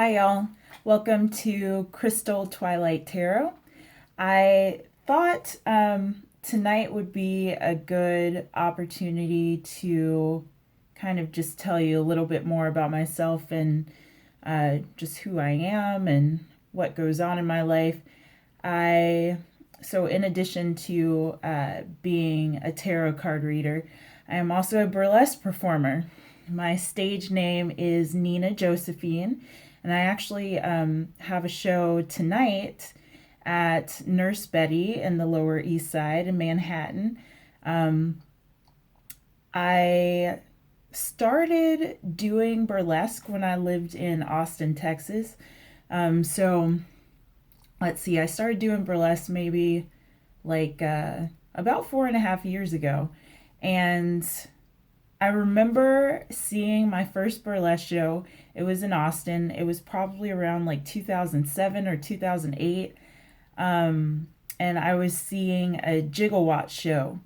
Hi, y'all. Welcome to Crystal Twilight Tarot. I thought tonight would be a good opportunity to kind of just tell you a little bit more about myself and just who I am and what goes on in my life. In addition to being a tarot card reader, I am also a burlesque performer. My stage name is Nina Josephine, and I actually have a show tonight at Nurse Betty in the Lower East Side in Manhattan. I started doing burlesque when I lived in Austin, Texas. So let's see, I started doing burlesque maybe like about 4.5 years ago. And I remember seeing my first burlesque show. It was in Austin. It was probably around like 2007 or 2008. And I was seeing a Gigawatts show.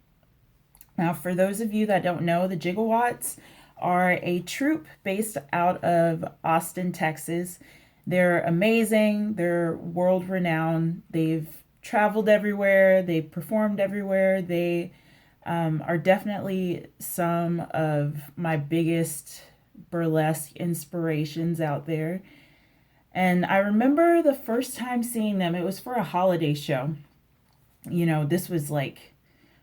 Now, for those of you that don't know, the Gigawatts are a troupe based out of Austin, Texas. They're amazing. They're world renowned. They've traveled everywhere. They've performed everywhere. They are definitely some of my biggest burlesque inspirations out there. And I remember the first time seeing them, it was for a holiday show. This was like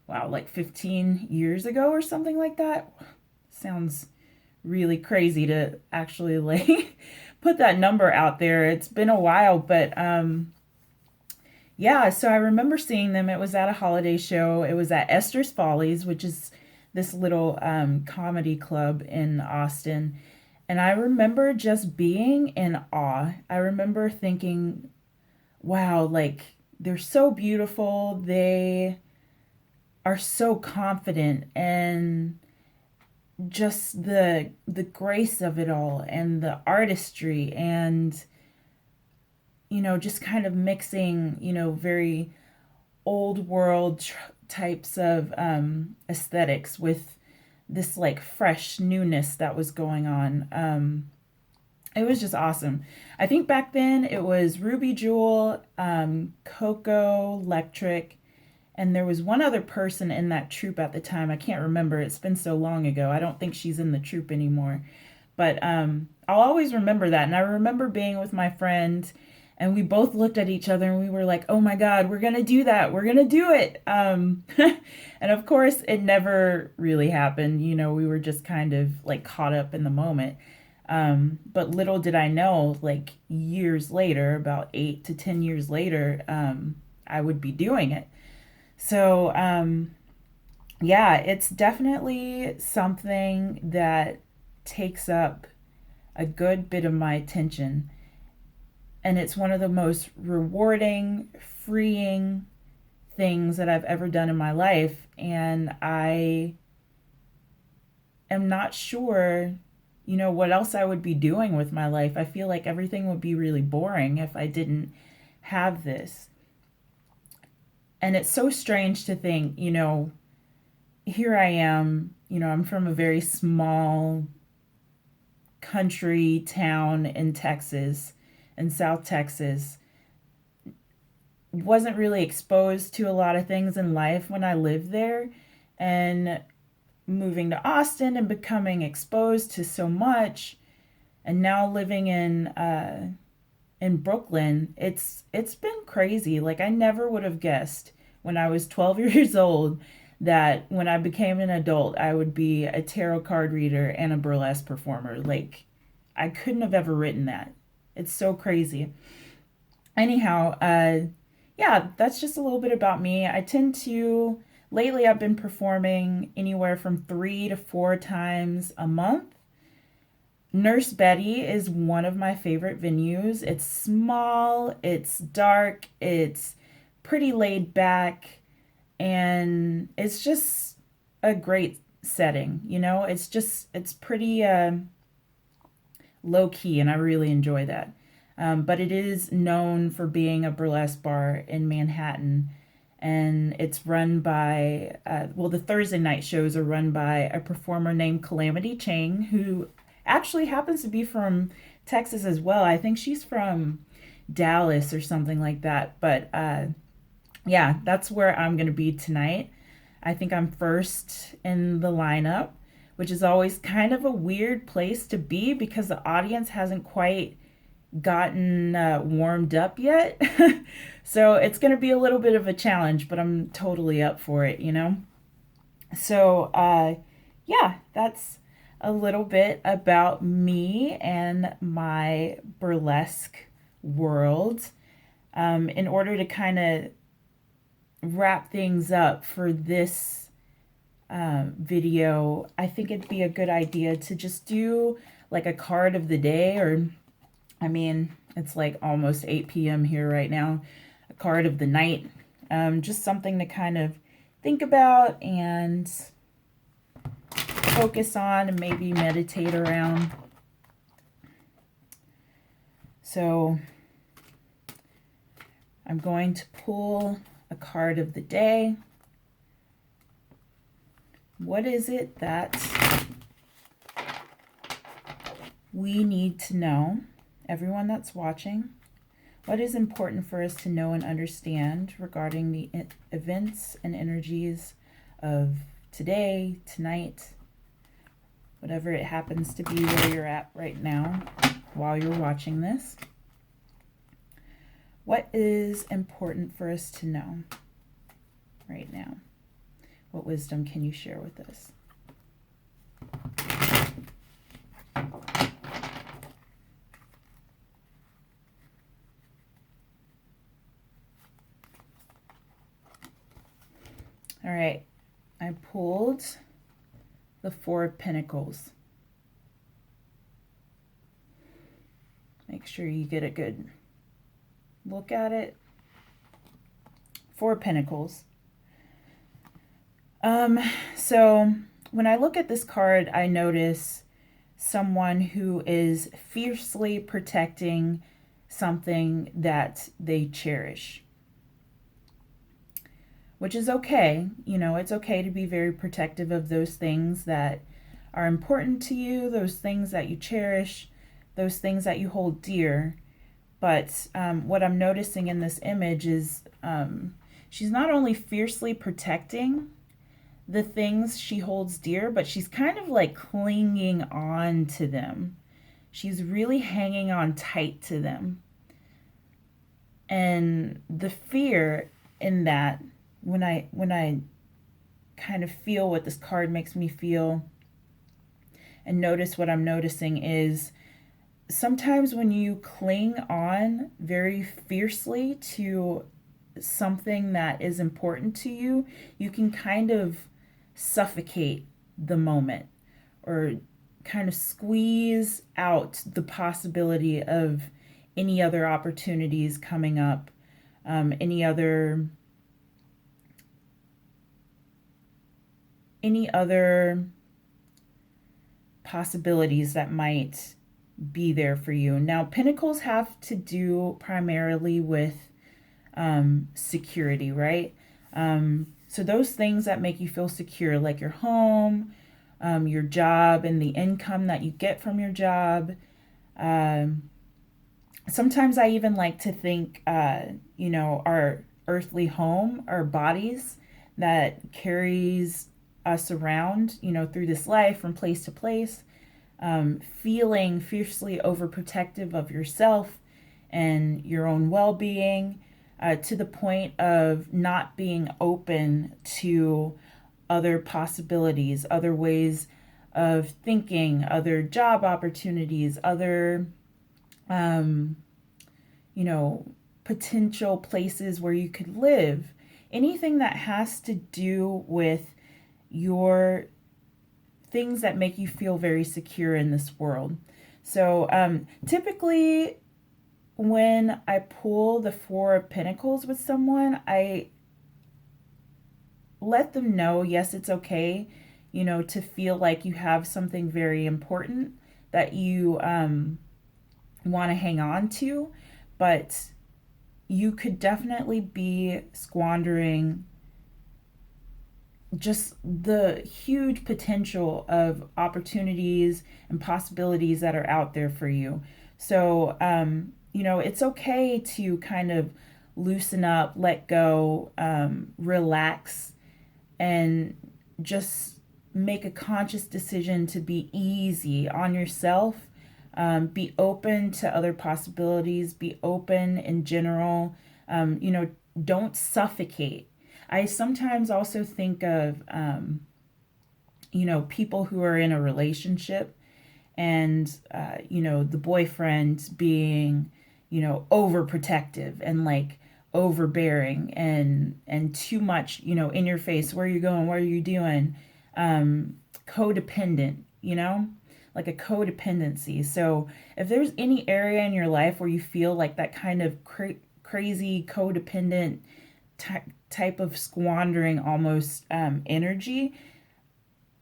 15 years ago or something like that. Sounds really crazy to actually put that number out there. It's been a while, but yeah, so I remember seeing them. It was at a holiday show. It was at Esther's Follies, which is this little comedy club in Austin. And I remember just being in awe. I remember thinking, wow, they're so beautiful. They are so confident, and just the grace of it all and the artistry, and just kind of mixing, very old world types of aesthetics with this fresh newness that was going on. It was just awesome. I think back then it was Ruby Jewel, Coco, Electric, and there was one other person in that troupe at the time. I can't remember. It's been so long ago. I don't think she's in the troupe anymore. But I'll always remember that. And I remember being with my friend, and we both looked at each other and we were like, oh my God, we're going to do that. We're going to do it. And of course, it never really happened. We were just kind of caught up in the moment. But little did I know, years later, about 8 to 10 years later, I would be doing it. So, yeah, it's definitely something that takes up a good bit of my attention. And it's one of the most rewarding, freeing things that I've ever done in my life. And I am not sure, what else I would be doing with my life. I feel like everything would be really boring if I didn't have this. And it's so strange to think, here I am, I'm from a very small country town in Texas, in South Texas. Wasn't really exposed to a lot of things in life when I lived there. And moving to Austin and becoming exposed to so much, and now living in Brooklyn, it's been crazy. I never would have guessed when I was 12 years old that when I became an adult, I would be a tarot card reader and a burlesque performer. I couldn't have ever written that. It's so crazy. Anyhow, yeah, that's just a little bit about me. Lately, I've been performing anywhere from 3 to 4 times a month. Nurse Betty is one of my favorite venues. It's small, it's dark, it's pretty laid back, and it's just a great setting. It's pretty low key, and I really enjoy that. But it is known for being a burlesque bar in Manhattan, and it's run by, the Thursday night shows are run by a performer named Calamity Chang, who actually happens to be from Texas as well. I think she's from Dallas or something like that. But yeah, that's where I'm going to be tonight. I think I'm first in the lineup, which is always kind of a weird place to be because the audience hasn't quite gotten warmed up yet. So it's going to be a little bit of a challenge, but I'm totally up for it, you know? So, yeah, that's a little bit about me and my burlesque world. In order to kind of wrap things up for this video, I think it'd be a good idea to just do like a card of the day, or I mean, it's like almost 8 p.m. here right now, a card of the night, just something to kind of think about and focus on and maybe meditate around. So I'm going to pull a card of the day. What is it that we need to know, everyone that's watching? What is important for us to know and understand regarding the events and energies of today, tonight, whatever it happens to be where you're at right now while you're watching this? What is important for us to know right now? What wisdom can you share with us? All right, I pulled the Four of Pentacles. Make sure you get a good look at it. Four of Pentacles. So when I look at this card, I notice someone who is fiercely protecting something that they cherish, which is okay. You know, it's okay to be very protective of those things that are important to you, those things that you cherish, those things that you hold dear. But what I'm noticing in this image is she's not only fiercely protecting the things she holds dear, but she's kind of like clinging on to them. She's really hanging on tight to them. And the fear in that, when I kind of feel what this card makes me feel and notice what I'm noticing, is sometimes when you cling on very fiercely to something that is important to you, you can kind of suffocate the moment or kind of squeeze out the possibility of any other opportunities coming up, any other possibilities that might be there for you. Now, Pentacles have to do primarily with security, right? So those things that make you feel secure, like your home, your job, and the income that you get from your job. Sometimes I even like to think, you know, our earthly home, our bodies that carries us around, you know, through this life from place to place, feeling fiercely overprotective of yourself and your own well-being, to the point of not being open to other possibilities, other ways of thinking, other job opportunities, other, you know, potential places where you could live. Anything that has to do with your things that make you feel very secure in this world. So typically when I pull the Four of Pentacles with someone, I let them know, yes, it's okay, you know, to feel like you have something very important that you want to hang on to, but you could definitely be squandering just the huge potential of opportunities and possibilities that are out there for you. So, it's okay to kind of loosen up, let go, relax, and just make a conscious decision to be easy on yourself. Be open to other possibilities, be open in general. Don't suffocate. I sometimes also think of, people who are in a relationship and, the boyfriend being, overprotective and like overbearing and too much, in your face. Where are you going? What are you doing? Codependent, like a codependency. So if there's any area in your life where you feel like that kind of crazy codependent type of squandering almost energy,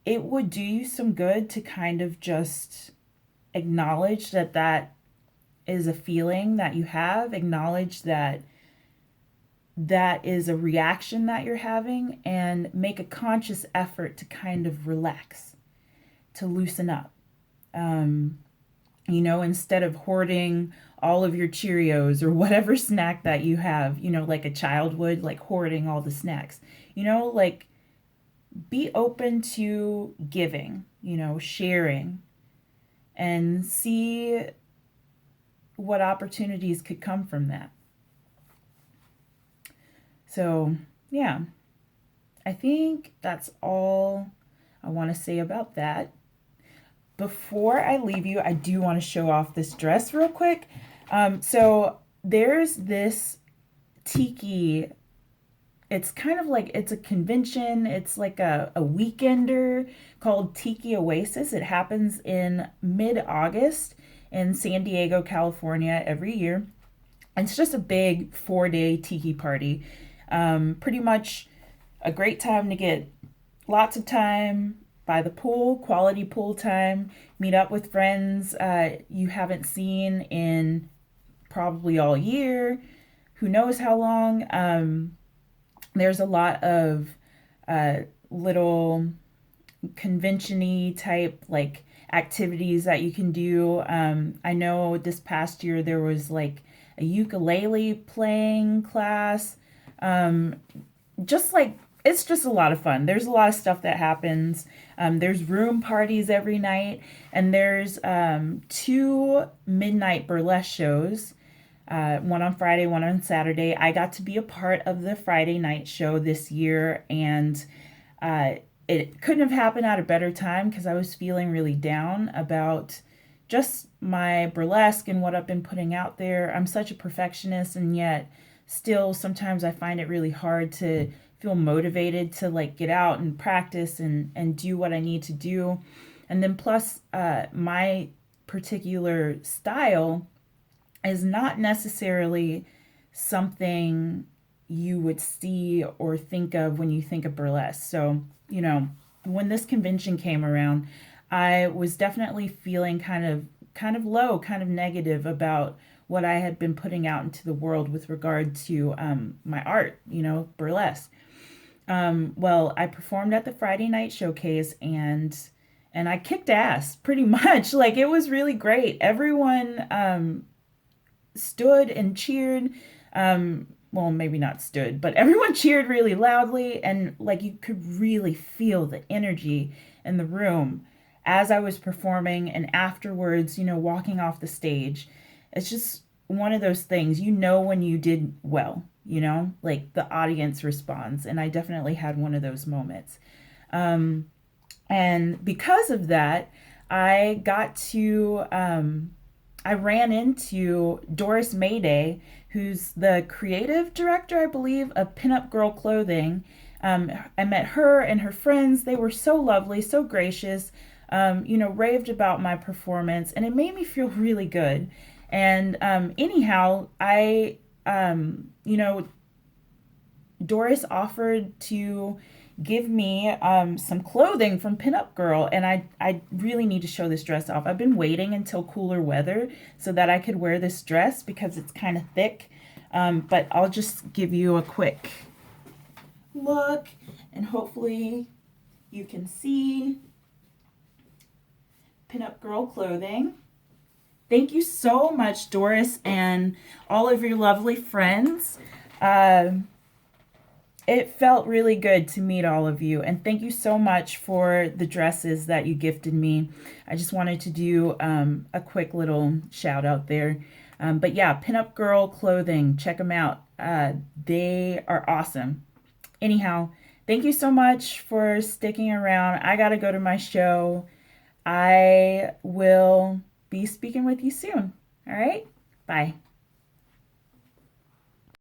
it would do you some good to kind of just acknowledge that that is a feeling that you have, acknowledge that that is a reaction that you're having, and make a conscious effort to kind of relax, to loosen up. Instead of hoarding all of your Cheerios or whatever snack that you have, like a child would, like hoarding all the snacks, like be open to giving, sharing, and see what opportunities could come from that. So, yeah, I think that's all I want to say about that. Before I leave you, I do want to show off this dress real quick. So there's this tiki. It's kind of like it's a convention. It's like a weekender called Tiki Oasis. It happens in mid-August in San Diego, California every year. And it's just a big 4-day tiki party. Pretty much a great time to get lots of time by the pool, quality pool time, meet up with friends you haven't seen in probably all year, who knows how long. There's a lot of little convention-y type like activities that you can do. I know this past year there was like a ukulele playing class. Just like it's just a lot of fun. There's a lot of stuff that happens. There's room parties every night, and there's 2 midnight burlesque shows. One on Friday, one on Saturday. I got to be a part of the Friday night show this year, and it couldn't have happened at a better time because I was feeling really down about just my burlesque and what I've been putting out there. I'm such a perfectionist, and yet still sometimes I find it really hard to feel motivated to like get out and practice and do what I need to do. And then plus my particular style is not necessarily something you would see or think of when you think of burlesque. So, when this convention came around, I was definitely feeling kind of low, kind of negative about what I had been putting out into the world with regard to my art, burlesque. Well, I performed at the Friday night showcase and I kicked ass pretty much. Like it was really great. Everyone stood and cheered. Well, maybe not stood, but everyone cheered really loudly, and like you could really feel the energy in the room as I was performing and afterwards, walking off the stage. It's just one of those things, when you did well, like the audience responds. And I definitely had one of those moments. And because of that, I got to, I ran into Doris Mayday, who's the creative director, I believe, of Pinup Girl Clothing. I met her and her friends. They were so lovely, so gracious, raved about my performance, and it made me feel really good. And anyhow, Doris offered to give me some clothing from Pinup Girl, and I really need to show this dress off. I've been waiting until cooler weather so that I could wear this dress because it's kind of thick, but I'll just give you a quick look, and hopefully you can see Pinup Girl Clothing. Thank you so much, Doris, and all of your lovely friends. Um it felt really good to meet all of you, and thank you so much for the dresses that you gifted me. I just wanted to do a quick little shout out there. But yeah, Pinup Girl Clothing, check them out. They are awesome. Anyhow, thank you so much for sticking around. I got to go to my show. I will be speaking with you soon. All right? Bye.